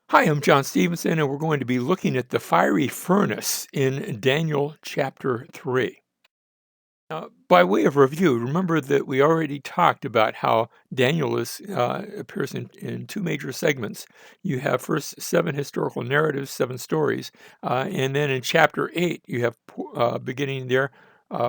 Hi, I'm John Stevenson, and we're going to be looking at the fiery furnace in Daniel chapter 3. Now, by way of review, remember that we already talked about how Daniel appears in two major segments. You have first seven historical narratives, seven stories, and then in chapter 8, you have beginning there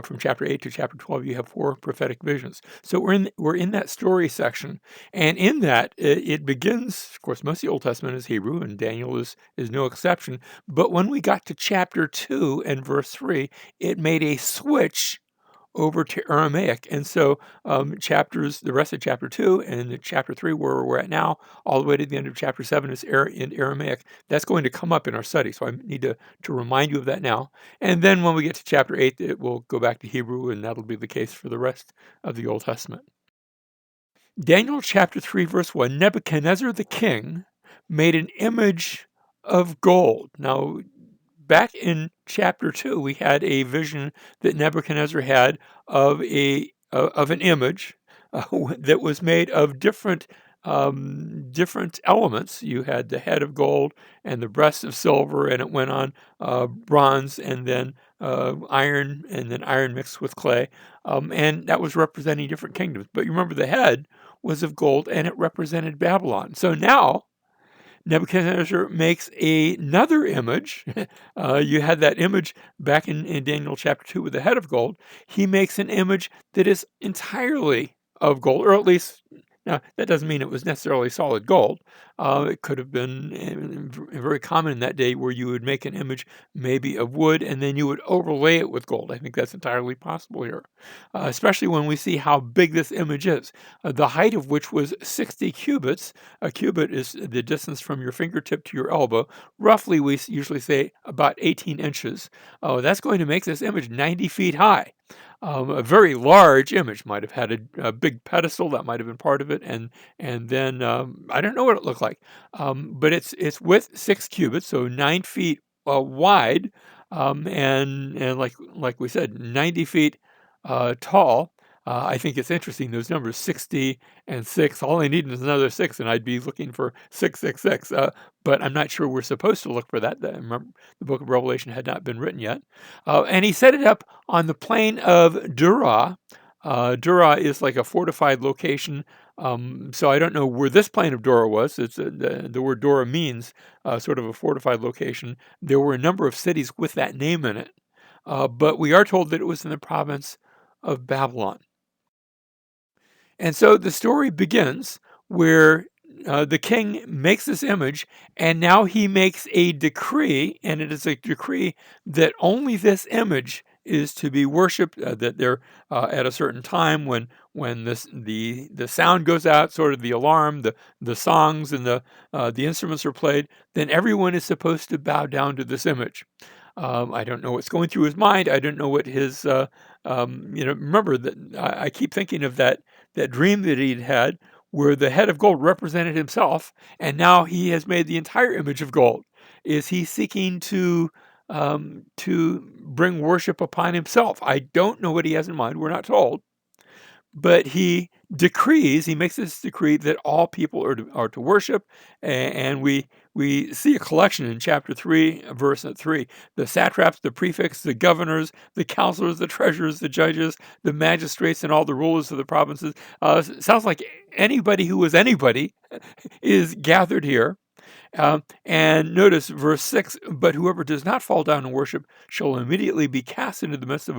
from chapter 8 to chapter 12, you have four prophetic visions. So we're in that story section, and in that it begins. Of course, most of the Old Testament is Hebrew, and Daniel is no exception. But when we got to chapter 2 and verse 3, it made a switch over to Aramaic. And so the rest of chapter 2 and the chapter 3, where we're at now, all the way to the end of chapter 7 is in Aramaic. That's going to come up in our study. So I need to remind you of that now. And then when we get to chapter 8, it will go back to Hebrew, and that'll be the case for the rest of the Old Testament. Daniel chapter 3, verse 1, Nebuchadnezzar the king made an image of gold. Now, back in chapter 2, we had a vision that Nebuchadnezzar had of an image that was made of different elements. You had the head of gold and the breast of silver, and it went on bronze, and then iron, and then iron mixed with clay, and that was representing different kingdoms. But you remember the head was of gold, and it represented Babylon. So now Nebuchadnezzar makes another image. You had that image back in Daniel chapter 2 with the head of gold. He makes an image that is entirely of gold, or at least, now that doesn't mean it was necessarily solid gold. It could have been very common in that day where you would make an image maybe of wood and then you would overlay it with gold. I think that's entirely possible here, especially when we see how big this image is, the height of which was 60 cubits. A cubit is the distance from your fingertip to your elbow. Roughly, we usually say about 18 inches. Oh, that's going to make this image 90 feet high. A very large image. Might have had a big pedestal, that might have been part of it, and then I don't know what it looked like, but it's width 6 cubits, so 9 feet wide, and like we said, 90 feet tall. I think it's interesting, those numbers 60 and 6. All I need is another 6, and I'd be looking for 666. But I'm not sure we're supposed to look for that. Remember, the book of Revelation had not been written yet. And he set it up on the plain of Dura. Dura is like a fortified location. So I don't know where this plain of Dura was. The word Dura means sort of a fortified location. There were a number of cities with that name in it. But we are told that it was in the province of Babylon. And so the story begins where the king makes this image, and now he makes a decree, and it is a decree that only this image is to be worshipped. That they're at a certain time when the sound goes out, sort of the alarm, the songs and the instruments are played, then everyone is supposed to bow down to this image. I don't know what's going through his mind. I don't know what his remember that I keep thinking of that dream that he'd had where the head of gold represented himself, and now he has made the entire image of gold. Is he seeking to bring worship upon himself? I don't know what he has in mind. We're not told. But he makes this decree that all people are to worship, and we see a collection in chapter 3, verse 3. The satraps, the prefects, the governors, the counselors, the treasurers, the judges, the magistrates, and all the rulers of the provinces. Sounds like anybody who was anybody is gathered here. And notice verse 6, but whoever does not fall down and worship shall immediately be cast into the midst of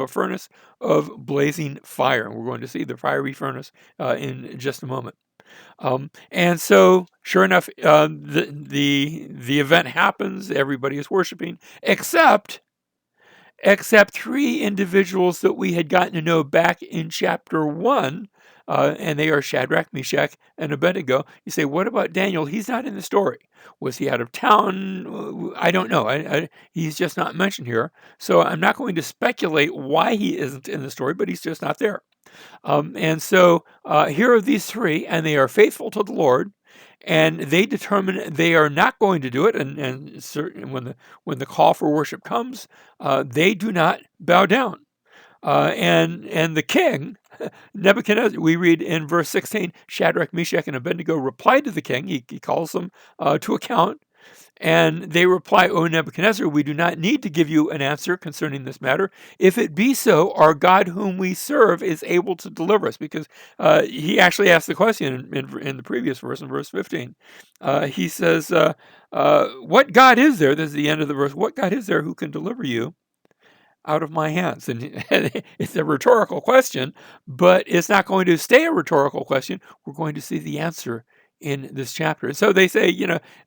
a furnace of blazing fire. And we're going to see the fiery furnace in just a moment. And so, sure enough, the event happens. Everybody is worshiping, except three individuals that we had gotten to know back in chapter 1, and they are Shadrach, Meshach, and Abednego. You say, what about Daniel? He's not in the story. Was he out of town? I don't know. He's just not mentioned here. So I'm not going to speculate why he isn't in the story, but he's just not there. And so here are these three, and they are faithful to the Lord, and they determine they are not going to do it. And when the call for worship comes, they do not bow down. And the king, Nebuchadnezzar, we read in verse 16, Shadrach, Meshach, and Abednego replied to the king. He calls them to account. And they reply, O Nebuchadnezzar, we do not need to give you an answer concerning this matter. If it be so, our God whom we serve is able to deliver us. Because he actually asked the question in the previous verse, in verse 15. He says, what God is there? This is the end of the verse. What God is there who can deliver you out of my hands? And it's a rhetorical question, but it's not going to stay a rhetorical question. We're going to see the answer in this chapter. And so they say,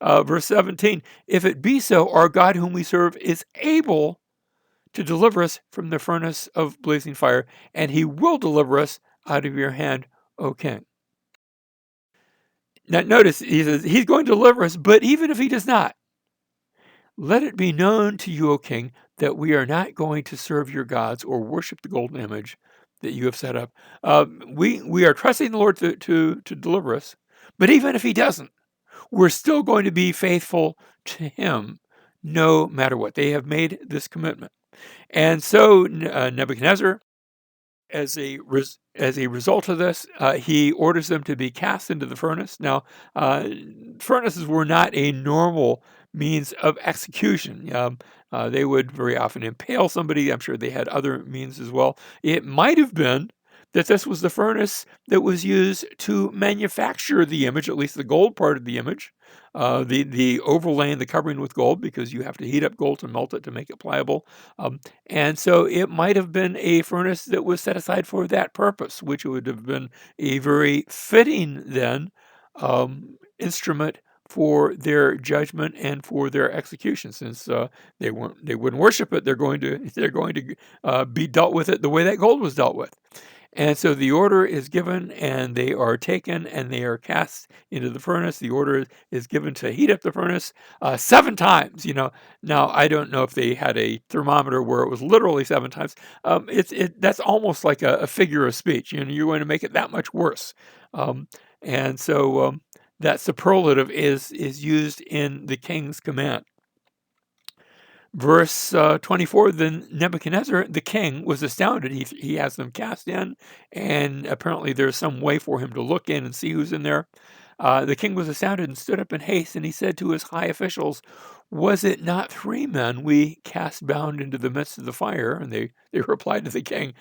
verse 17, if it be so, our God whom we serve is able to deliver us from the furnace of blazing fire, and he will deliver us out of your hand, O king. Now notice, he says he's going to deliver us, but even if he does not, let it be known to you, O king, that we are not going to serve your gods or worship the golden image that you have set up. We are trusting the Lord to deliver us, but even if he doesn't, we're still going to be faithful to him no matter what. They have made this commitment. And so Nebuchadnezzar, as a result of this, he orders them to be cast into the furnace. Now, furnaces were not a normal means of execution. They would very often impale somebody. I'm sure they had other means as well. It might have been that this was the furnace that was used to manufacture the image, at least the gold part of the image, the overlaying, the covering with gold, because you have to heat up gold to melt it to make it pliable. And so it might have been a furnace that was set aside for that purpose, which would have been a very fitting then instrument for their judgment and for their execution, since they wouldn't worship it. They're going to be dealt with it the way that gold was dealt with. And so the order is given, and they are taken, and they are cast into the furnace. The order is given to heat up the furnace 7 times. Now I don't know if they had a thermometer where it was literally 7 times. That's almost like a figure of speech. You're going to make it that much worse. And so that superlative is used in the king's command. Verse 24, then Nebuchadnezzar, the king, was astounded. He has them cast in, and apparently there's some way for him to look in and see who's in there. The king was astounded and stood up in haste, and he said to his high officials, was it not 3 men we cast bound into the midst of the fire? And they replied to the king,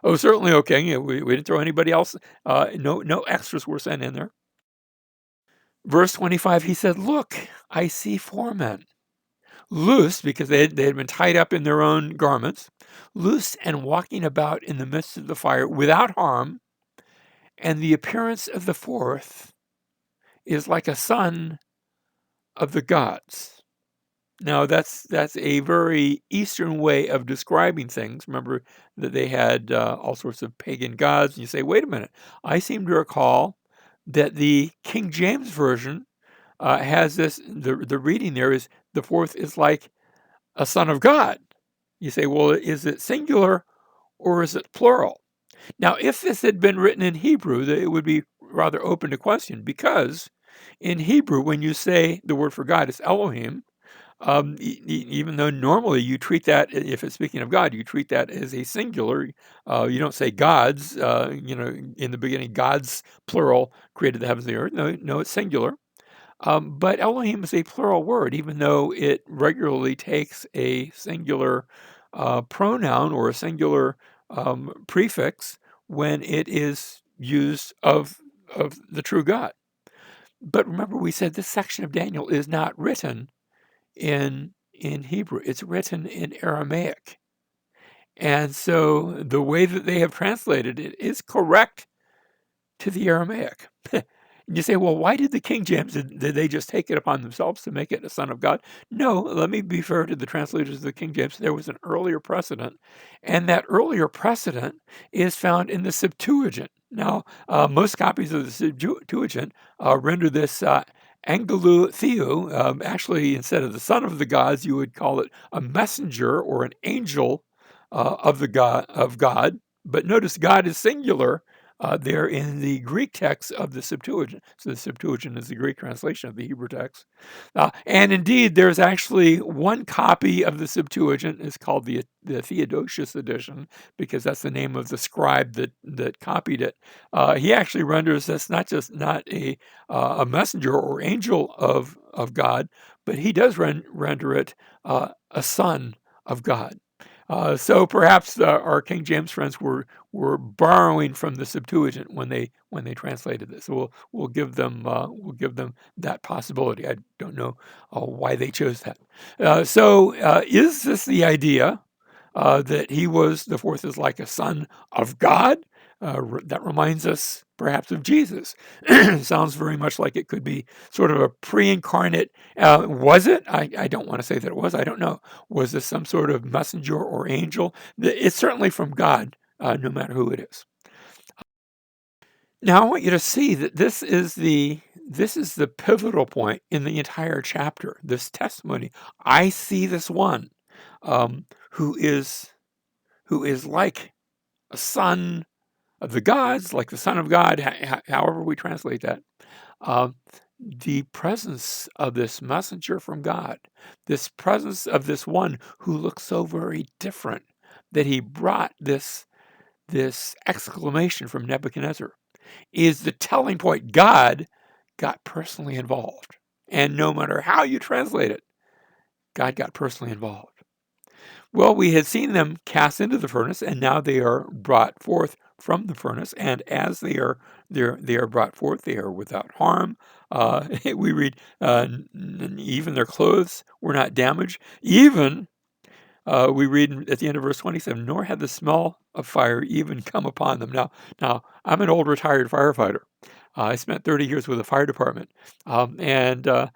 oh, certainly, O king. We didn't throw anybody else. No extras were sent in there. Verse 25, he said, look, I see 4 men. Loose, because they had been tied up in their own garments, loose and walking about in the midst of the fire without harm, and the appearance of the 4th is like a son of the gods. Now, that's a very Eastern way of describing things. Remember that they had all sorts of pagan gods, and you say, wait a minute, I seem to recall that the King James Version has this, the reading there is, the 4th is like a son of God. You say, well, is it singular or is it plural? Now, if this had been written in Hebrew, it would be rather open to question, because in Hebrew, when you say the word for God is Elohim, even though normally you treat that, if it's speaking of God, you treat that as a singular. You don't say gods, in the beginning, gods, plural, created the heavens and the earth. No, it's singular. But Elohim is a plural word, even though it regularly takes a singular pronoun or a singular prefix when it is used of the true God. But remember, we said this section of Daniel is not written in Hebrew. It's written in Aramaic. And so the way that they have translated it is correct to the Aramaic. And you say, well, why did the King James, did they just take it upon themselves to make it a son of God? No, let me be fair to the translators of the King James. There was an earlier precedent, and that earlier precedent is found in the Septuagint. Now, most copies of the Septuagint render this Angelou Theou. Actually, instead of the son of the gods, you would call it a messenger or an angel of God. But notice God is singular They're in the Greek text of the Septuagint. So the Septuagint is the Greek translation of the Hebrew text. And indeed, there's actually one copy of the Septuagint. It's called the Theodosius edition because that's the name of the scribe that copied it. He actually renders this not a messenger or angel of God, but he does render it a son of God. So perhaps our King James friends were borrowing from the Septuagint when they translated this. So we'll give them that possibility. I don't know why they chose that. Is this the idea that he was the fourth is like a son of God? That reminds us perhaps of Jesus. Sounds very much like it could be sort of a pre-incarnate. Was it? I don't want to say that it was. I don't know. Was this some sort of messenger or angel? It's certainly from God, no matter who it is. Now I want you to see that this is the pivotal point in the entire chapter. This testimony. I see this one who is like a son of the gods, like the Son of God, however we translate that. The presence of this messenger from God, this presence of this one who looks so very different, that he brought this exclamation from Nebuchadnezzar, is the telling point. God got personally involved. And no matter how you translate it, God got personally involved. Well, we had seen them cast into the furnace, and now they are brought forth from the furnace. And as they are brought forth, they are without harm. We read even their clothes were not damaged. Even we read at the end of verse 27, nor had the smell of fire even come upon them. Now I'm an old retired firefighter. I spent 30 years with the fire department, and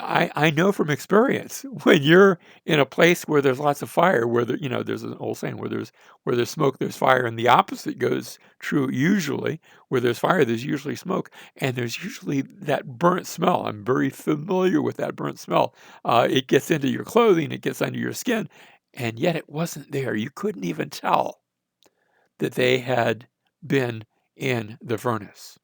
I know from experience when you're in a place where there's lots of fire, where there's an old saying where there's smoke, there's fire, and the opposite goes true usually. Where there's fire, there's usually smoke, and there's usually that burnt smell. I'm very familiar with that burnt smell. It gets into your clothing, it gets under your skin, and yet it wasn't there. You couldn't even tell that they had been in the furnace.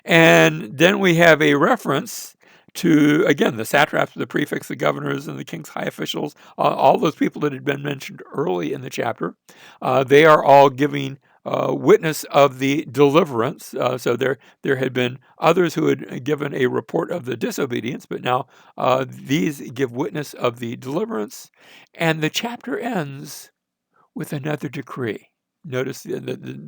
And then we have a reference to, again, the satraps, the prefects, the governors, and the king's high officials, all those people that had been mentioned early in the chapter. They are all giving witness of the deliverance. So there had been others who had given a report of the disobedience, but now these give witness of the deliverance. And the chapter ends with another decree. Notice the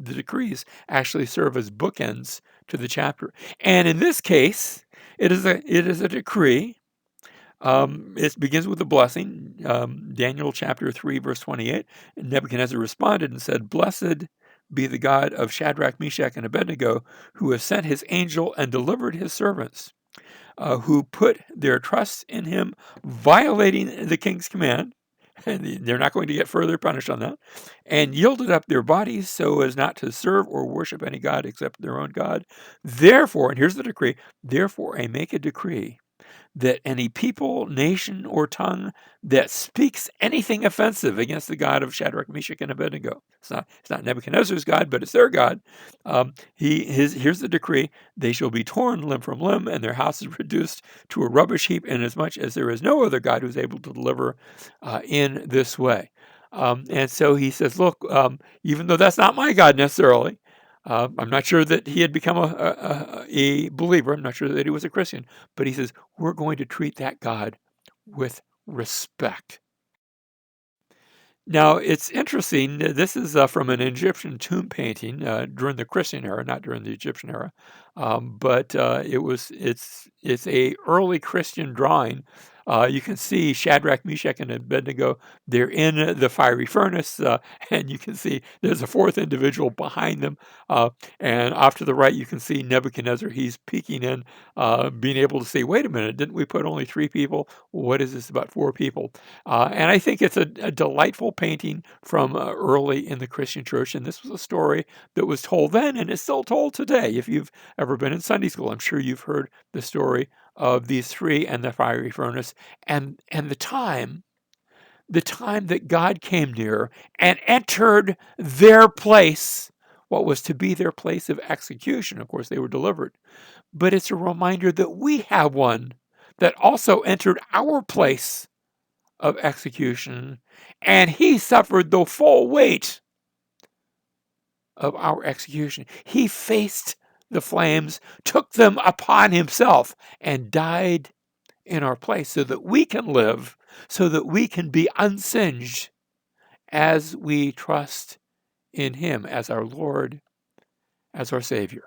decrees actually serve as bookends to the chapter. And in this case, it is a decree. It begins with a blessing. Daniel chapter 3, verse 28. Nebuchadnezzar responded and said, "Blessed be the God of Shadrach, Meshach, and Abednego, who has sent his angel and delivered his servants, who put their trust in him, violating the king's command." And they're not going to get further punished on that, and yielded up their bodies so as not to serve or worship any god except their own God. Therefore, and here's the decree, therefore I make a decree that any people, nation, or tongue that speaks anything offensive against the God of Shadrach, Meshach, and Abednego. It's not Nebuchadnezzar's God, but it's their God. Here's the decree: they shall be torn limb from limb, and their houses reduced to a rubbish heap, inasmuch as there is no other God who's able to deliver in this way. And so he says, look, even though that's not my God necessarily, I'm not sure that he had become a believer. I'm not sure that he was a Christian, but he says, we're going to treat that God with respect. Now, it's interesting. This is from an Egyptian tomb painting during the Christian era, not during the Egyptian era, but it's a early Christian drawing. You can see Shadrach, Meshach, and Abednego. They're in the fiery furnace, and you can see there's a fourth individual behind them. And off to the right, you can see Nebuchadnezzar. He's peeking in, being able to see, wait a minute, didn't we put only 3 people? What is this about 4 people? And I think it's a delightful painting from early in the Christian church. And this was a story that was told then and is still told today. If you've ever been in Sunday school, I'm sure you've heard the story of these 3 and the fiery furnace, and the time that God came near and entered their place what was to be their place of execution. Of course, they were delivered. But it's a reminder that we have one that also entered our place of execution, and he suffered the full weight of our execution. He faced the flames, took them upon himself, and died in our place so that we can live, so that we can be unsinged as we trust in him as our Lord, as our Savior.